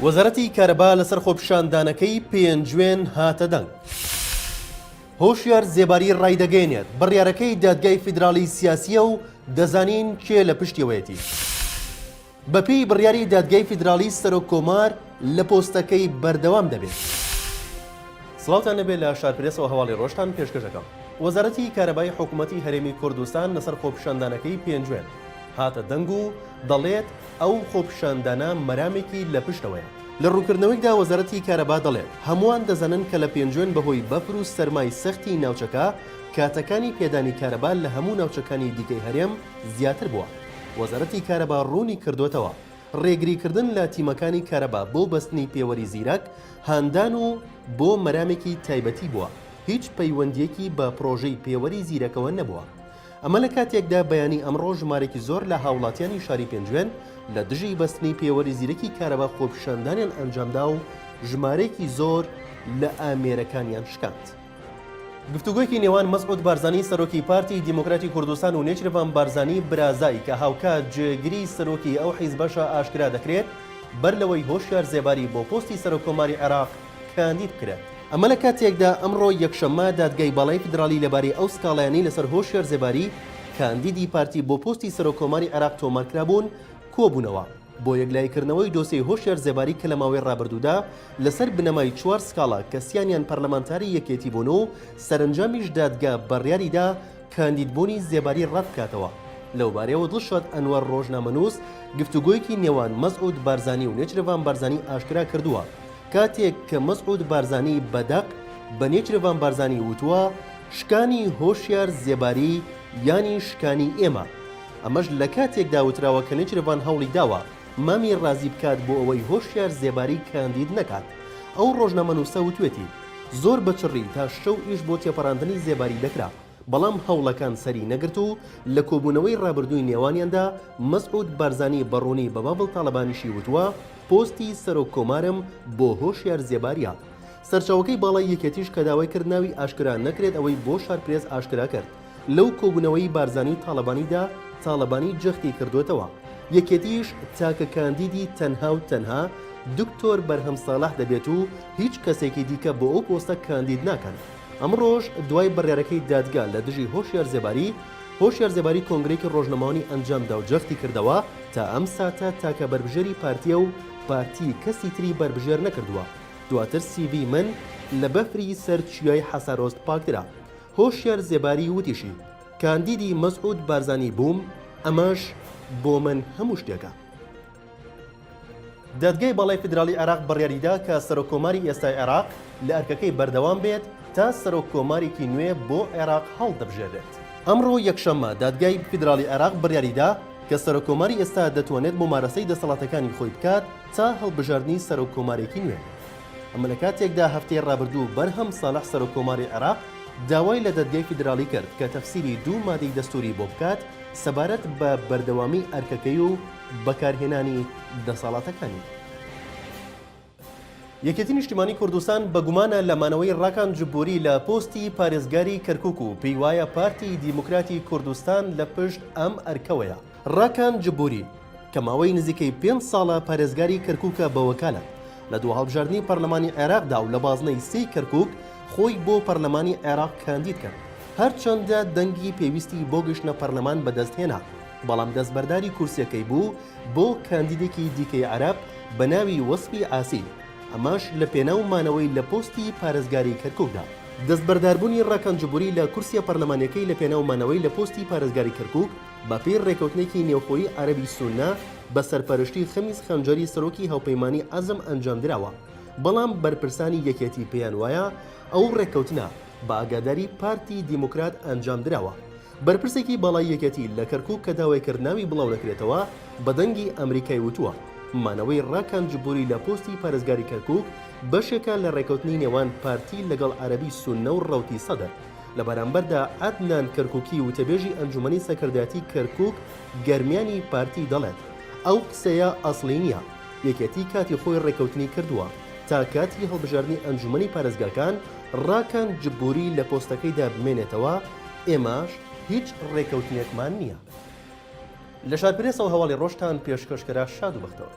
وەزارەتی کارەبا لەسەر خۆپیشاندانەکەی پێنجوێن هاتە دەنگ. هۆشیار زێباری ڕایدەگەێنێت بڕیارەکەی دادگای فیدراڵی سیاسیە و دەزانین کێ لە پشتیەوەیەتی. بەپێی بڕیاری دادگای فیدراڵی سەرۆک کۆمار لە پۆستەکەی بەردەوام دەبێت. سڵاوتان لەبێت لە شارپرێسەوە هەواڵی ڕۆژتان پێشکەشەکەم. وەزارەتی کارەبای حکوومەتی هەرێمی کوردستان لەسەر خۆپیشاندانەکەی پێنجوێن هاتە دەنگ و دەڵێت ئەو خۆپیشاندانە مەرامێکی لە پشتەوەیە. لە ڕوونکردنەوەیدا وەزارەتی کارەبا دەڵێت هەمووان دەزانن کە لە پێنجوێن بەهۆی بەفر و سەرمای سەختی ناوچەکە کاتەکانی پێدانی کارەبا لە هەموو ناوچەکانی دیکەی هەرێم زیاتر بووە. وەزارەتی کارەبا ڕوونی کردوێتەوە ڕێگریکردن لە تیمەکانی کارەبا بۆ بەستنی پێوەری زیرەک هاندان و بۆ مەرامێکی تایبەتی بووە. هیچ پەیوەندیەکی بە پرۆژەی پێوەری زیرەکەوە نەبووە. ئەمە لە کاتێکدا بەیانی ئەمڕۆ ژمارێکی زۆر لە هاوڵاتیانی شاری پێنجوێن لە دژی بەستنی پێوەری زیرەکی کارەبا خۆپیشاندانیان ئەنجامدا و ژمارێکی زۆر لە ئامێرەکانیان شکاند. گفتوگۆیەکی نێوان مەسعود بارزانی سەرۆکی پارتی دیموکراتی کوردستان و نێچرڤان بارزانی برازایی کە هاوکات جێگیری سەرۆکی ئەو حیزبەشە ئاشکرا دەکرێت بەر لەوەی هۆشیار زێباری بۆ پۆستی سەرۆکۆماری عێراق کاندید بکرێت. ئەمە لە کاتێکدا ئەمڕۆ یەکشەممە دادگای باڵای فیدراڵی لەبارەی ئەو سکاڵایانی لەسەر هۆشیار زێباری کاندیدی پارتی بۆ پۆستی سەرۆکۆماری عێراق تۆمارکرابوون کۆبوونەوە بۆ یەکلایکردنەوەی دۆسیەی هۆشیار زێباری کە لە ماوەی ڕابردوودا لەسەر بنەمای 4 سکاڵا کە سییانیان پەرلەمانتاری یەکێتی بوون و سەرنجامیش دادگا بڕیاریدا کاندیدبوونی زێباری ڕەت بکاتەوە. لەوبارەیەوە دڵشاد ئەنوەر ڕۆژنامەنووس گفتوگۆیەکی نێوان مەسعود بارزانی و نێچرڤان بارزانی ئاشکرا کردووە کاتێک کە مەسعود بارزانی بەدەق بە نێچرڤان بارزانی وتووە شکانی هۆشیار زێباری یانی شکانی ئێمە. ئەمەش لە کاتێکدا وتراوە کە نێچرڤان هەوڵی داوە مامی ڕازی بکات بۆ ئەوەی هۆشیار زێباری کاندید نەکات. ئەو ڕۆژنامەنووسە وتوێتی زۆر بەچڕی تا شەو ئیش بۆ تێپەڕاندنی زێباری دەکرا بەڵام هەوڵەکان سەری نەگرت و لە کۆبوونەوەی ڕابردووی نێوانیاندا مەسعود بارزانی بەڕوونی بە بابڵ تاڵەبانیشی وتووە پۆستی سەرۆک کۆمارم بۆ هۆشیار زێباریە. سەرچاوەکەی باڵای یەکێتیش کە داوای کردناوی ئاشکرا نەکرێت ئەوەی بۆ شارپرێز ئاشکرا کرد. لەو کۆبوونەوەی بارزانی و تاڵەبانیدا تاڵەبانی جەختی کردوێتەوە. یەکێتیش تاکە کاندیدی تەنها و تەنها دکتۆر بەرهەم ساڵح دەبێت و هیچ کەسێکی دیکە بۆ ئەو پۆستە کاندید ناکەن. ئەمڕۆژ دوای بڕیارەکەی دادگا لە دژی هۆشیار زێباری هۆشیار زێباری کۆنگرێکی ڕۆژنەماوەی ئەنجامدا و جەختی کردەوە تا ئەم ساتە تاکە بربژێری پارتیە و پارتی کەسی تری بربژێر نەکردووە. دواتر سیڤی من لە بەفری سەر چیای حەسارۆست پاکترا. هۆشیار زێباری وتیشی کاندیدی مەسعود بارزانی بووم ئەمەش بۆ من هەموو شتێکە. دادگای باڵای فیدراڵی عێراق بڕیاریدا کە سەرۆکۆماری ئێستای عێراق لە ئەرکەکەی بەردەوام بێت تا سەرۆکۆمارێکی نوێ بۆ عێراق هەڵدەبژێرێت. ئەمڕۆ یەکشەممە دادگای فیدراڵی عێراق بڕیاریدا کە سەرۆکۆماری ئێستا دەتوانێت ممارەسەی دەسەڵاتەکانی خۆی بکات تا هەڵبژاردننی سەرۆکۆمارێکی نوێ. ئەمە لە کاتێکدا هەفتەی ڕابردوو بەرهەم ساڵح سەرۆکۆماری عێراق داوای لە دادگای فیدراڵی کرد کە تەفسیری 2 مادەی دەستوری بۆ بکات سەبارەت بە بەردەوامی ئەرکەکەی و بەکارهێنانی دەسەڵاتەکانی. یەکێتی نیشتیمانی کوردستان بە گومانە لە مانەوەی ڕاکان جبوری لە پۆستی پارێزگاری کەرکووک و پێی وایە پارتی دیموکراتی کوردستان لە پشت ئەم ئەرکەوەیە. ڕاکان جبوری کە ماوەی نزیکەی 5 ساڵە پارێزگاری کەرکووکە بە وەکالە لە دوو هەڵبژاردننی پەرلەمانی عێراقدا و لە بازنەی 3 کەرکووک خۆی بۆ پەرلەمانی عێراق کاندید کرد. هەرچەندە دەنگی پێویستی بۆ گەشتنە پەرلەمان بەدەستهێنا بەڵام دەستبەرداری کورسیەکەی بوو بۆ کاندیدێکی دیکەی عەرەب بە ناوی وەسفی ئاسی. ئەماش لە پێناو مانەوەی لە پۆستی پارێزگاری کەرکووکدا. دەستبەرداربوونی ڕاکان جبوری لە کورسیە پەرلەمانیەکەی لە پێناو مانەوەی لە پۆستی پارێزگاری کەرکووک بە پێی ڕێکەوتنێکی نێوخۆیی عەرەبی سوننا بە سەرپەرشتی خەمیس خەنجەری سەرۆکی هاوپەیمانی عەزم ئەنجامدراوە. بەڵام بەرپرسانی یەکێتی پێیان وایە ئەو ڕێکەوتنە بە ئاگاداری پارتی دیموکرات ئەنجامدراوە. بەرپرسێکی باڵای یەکێتی لە کەرکووک کە داوایکردناوی بڵاو نەکرێتەوە بە دەنگی ئەمریکای وتووە مانەوەی ڕاکان جبوری لە پۆستی پارێزگاری کەرکووک بەشێکە لە ڕێکەوتنی نێوان پارتی لەگەڵ عەرەبی سوننە و ڕەوتی سەدەر. لە بەرامبەردا ئەدنان کەرکووکی وتەبێژی ئەنجومەنی سەکردایەتی کەرکووک گەرمیانی پارتی دەڵێت ئەو قسەیە ئەسڵی نییە. یەکێتی کاتی خۆی ڕێکەوتنی کردووە تا کاتی هەڵبژاردننی ئەنجومەنی پارێزگاکان ڕاکان جبوری لە پۆستەکەیدا بمێنێتەوە. ئێمەش هیچ ڕێکەوتنێکمان نییە. لە شارپرێسەوە هەواڵی ڕۆژتان پێشکەشکەرە شاد و بەختەوە.